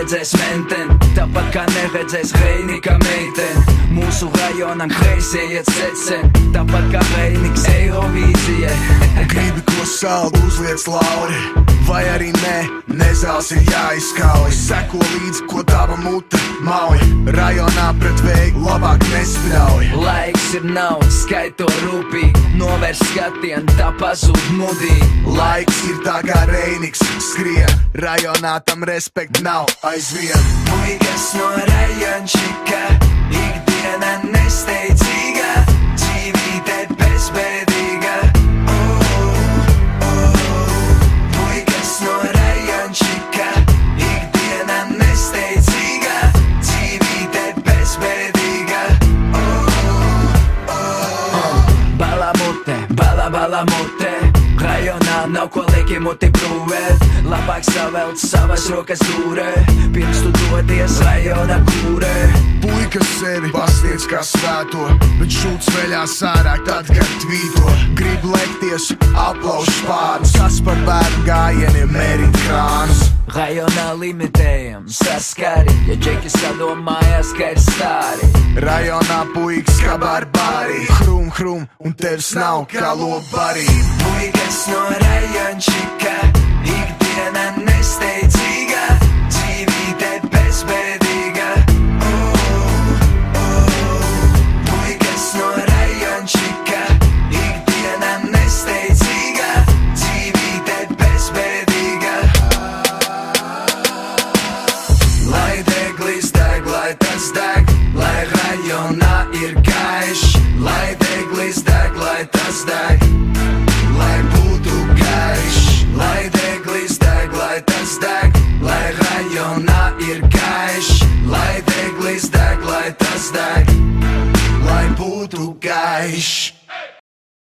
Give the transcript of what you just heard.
neredzēs menten, tāpat kā neredzēs Heinika meiten. Mūsu rajonam kreisie iet secen, tāpat kā Heiniks Eirovīzijai. Gribi ko saldu, uzliec lauri, vai arī nē, nezāls ir jāizkauj. Seko līdzi, ko tava mute mauj, rajonā pret vēju labāk nespļauj. Laiks ir naudas, skaito rūpīgi, novērs skatienu, tā pazūd mudīgi. Laiks ir tā kā Reiniks skrien, rajonā tam respekt nav aizvien. Puikas no rajončika, ikdiena nesteidzīga, dzīvīte bezbēdīga. Puikas no rajončika, ikdiena nesteidzīga, dzīvīte bezbēdīga. Balamute, rajonā nav ko lieki muti brūvēt. Labāk savelc savas rokas dūrē, pirms tu dodies rajona kūrē. Puikas sevi pasniedz kā svēto, bet šūts veļās ārā tad, kad tvīto. Grib lekties, aplauž spārnus, kas par bērnu gājieniem mērīt krānus. Rajonā limitējam saskari, ja džeki sadomājās, ka ir stāri. Rajonā puikas kā barbāri, hrum, un tevs nav kā lobarī. Puikas no rajončika, ikdiena ne